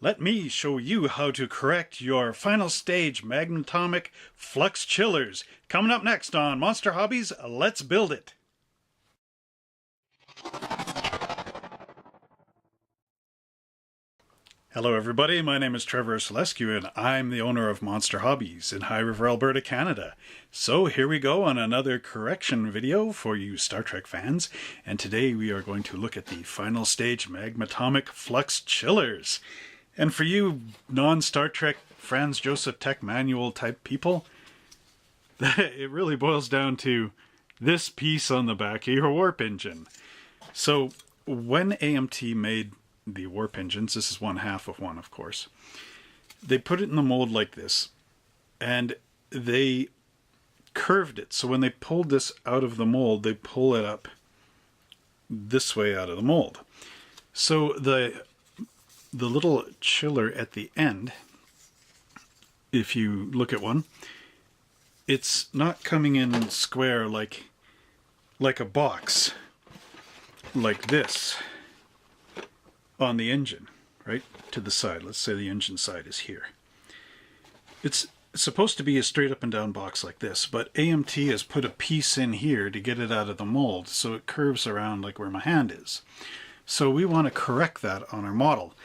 let me show you how to correct your final stage Magnatomic flux chillers. Coming up next on Monster Hobbies, let's build it. Hello everybody, my name is Trevor Selescu and I'm the owner of Monster Hobbies in High River, Alberta, Canada. So here we go on another correction video for you Star Trek fans, and today we are going to look at the final stage Magnatomic flux chillers. And for you non-Star Trek Franz Joseph Tech Manual type people, it really boils down to this piece on the back of your warp engine. So when AMT made the warp engines, this is one half of one, of course, they put it in the mold like this, and they curved it. So when they pulled this out of the mold, they pull it up this way out of the mold. So the little chiller at the end, if you look at one, it's not coming in square like a box like this on the engine, right to the side. Let's say the engine side is here. It's supposed to be a straight up and down box like this, but AMT has put a piece in here to get it out of the mold, so it curves around like where my hand is. So we want to correct that on our model.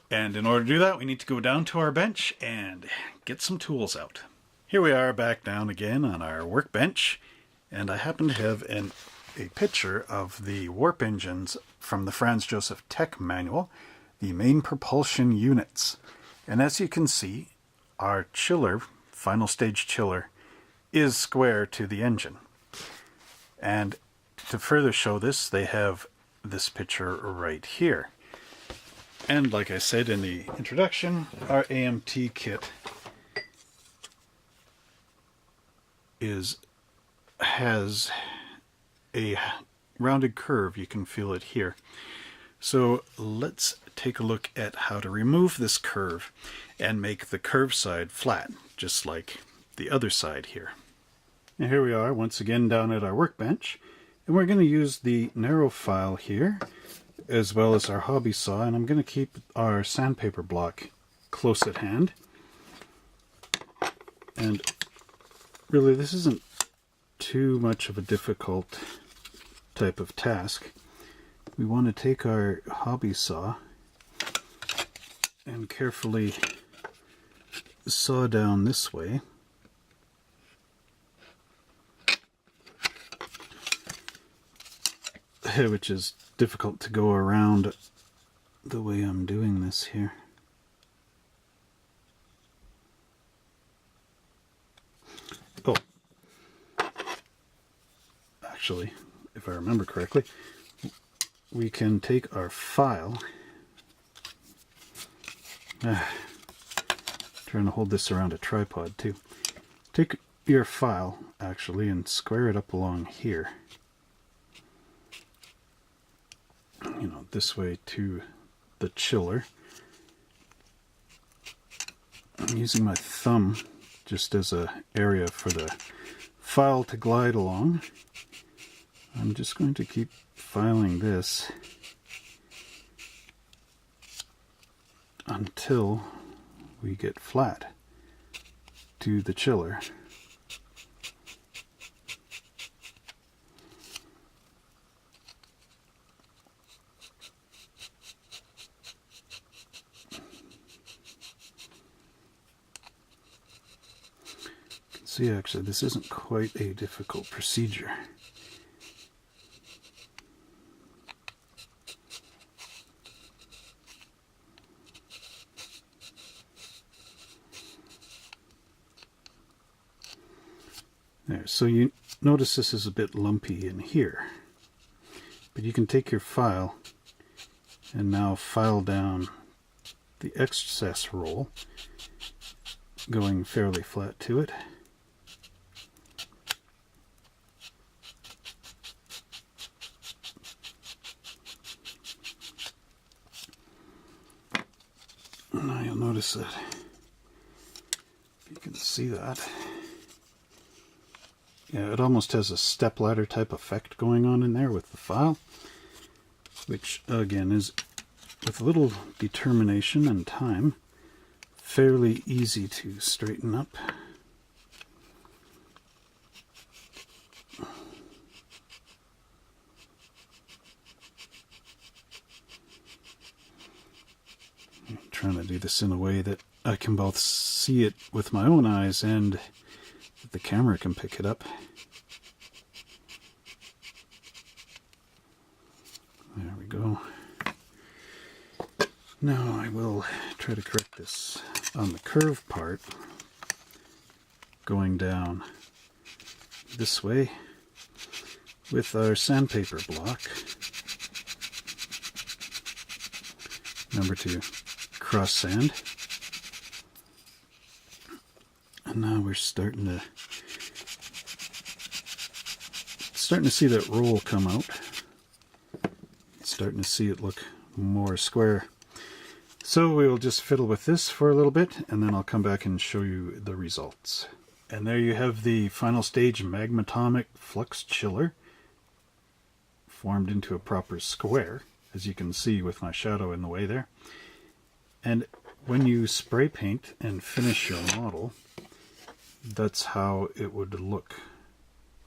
And in order to do that, we need to go down to our bench and get some tools out. Here we are back down again on our workbench, and I happen to have a picture of the warp engines from the Franz Joseph Tech Manual, the main propulsion units. And as you can see, our chiller, final stage chiller, is square to the engine. And to further show this, they have this picture right here. And like I said in the introduction, our AMT kit has a rounded curve. You can feel it here. So let's take a look at how to remove this curve and make the curved side flat, just like the other side here. And here we are once again down at our workbench, and we're going to use the narrow file here as well as our hobby saw, and I'm going to keep our sandpaper block close at hand. And really this isn't too much of a difficult type of task. We want to take our hobby saw and carefully saw down this way, which is difficult to go around the way I'm doing this here. Oh, actually, if I remember correctly, we can take our file, trying to hold this around a tripod too, take your file actually and square it up along here, you know, this way to the chiller. I'm using my thumb just as an area for the file to glide along. I'm just going to keep filing this until we get flat to the chiller. You can see actually this isn't quite a difficult procedure. There, so you notice this is a bit lumpy in here, but you can take your file and now file down the excess roll, going fairly flat to it. Now you'll notice that, you can see that. Yeah, it almost has a stepladder type effect going on in there with the file, which again is with a little determination and time, fairly easy to straighten up. I'm trying to do this in a way that I can both see it with my own eyes and that the camera can pick it up. There we go. Now I will try to correct this on the curved part, going down this way with our sandpaper block. Remember to cross sand. And now we're starting to see that roll come out. Starting to see it look more square. So we will just fiddle with this for a little bit, and then I'll come back and show you the results. And there you have the final stage Magnatomic flux chiller formed into a proper square, as you can see with my shadow in the way there. And when you spray paint and finish your model, that's how it would look.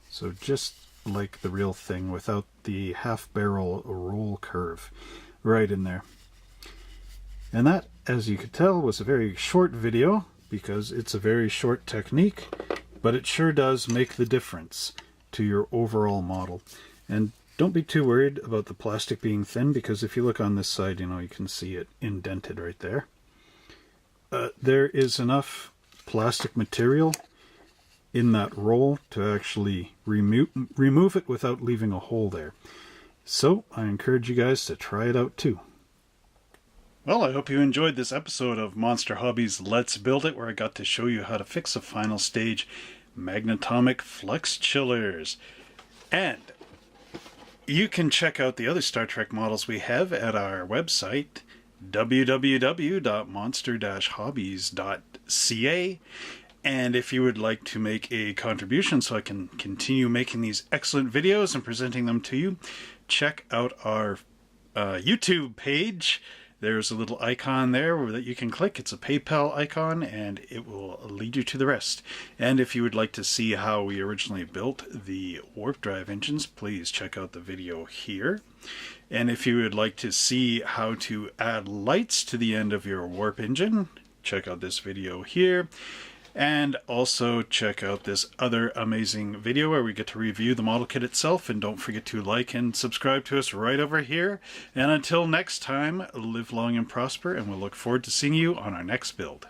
So just like the real thing, without the half barrel roll curve right in there. And that, as you could tell, was a very short video because it's a very short technique, but it sure does make the difference to your overall model. And don't be too worried about the plastic being thin, because if you look on this side, you know, you can see it indented right there. There is enough plastic material in that roll to actually remove it without leaving a hole there. So I encourage you guys to try it out too. Well, I hope you enjoyed this episode of Monster Hobbies Let's Build It, where I got to show you how to fix a final stage Magnatomic flux chillers. And you can check out the other Star Trek models we have at our website, www.monster-hobbies.ca. And if you would like to make a contribution so I can continue making these excellent videos and presenting them to you, check out our YouTube page. There's a little icon there that you can click. It's a PayPal icon, and it will lead you to the rest. And if you would like to see how we originally built the warp drive engines, please check out the video here. And if you would like to see how to add lights to the end of your warp engine, check out this video here. And also check out this other amazing video where we get to review the model kit itself. And don't forget to like and subscribe to us right over here. And until next time, live long and prosper, and we'll look forward to seeing you on our next build.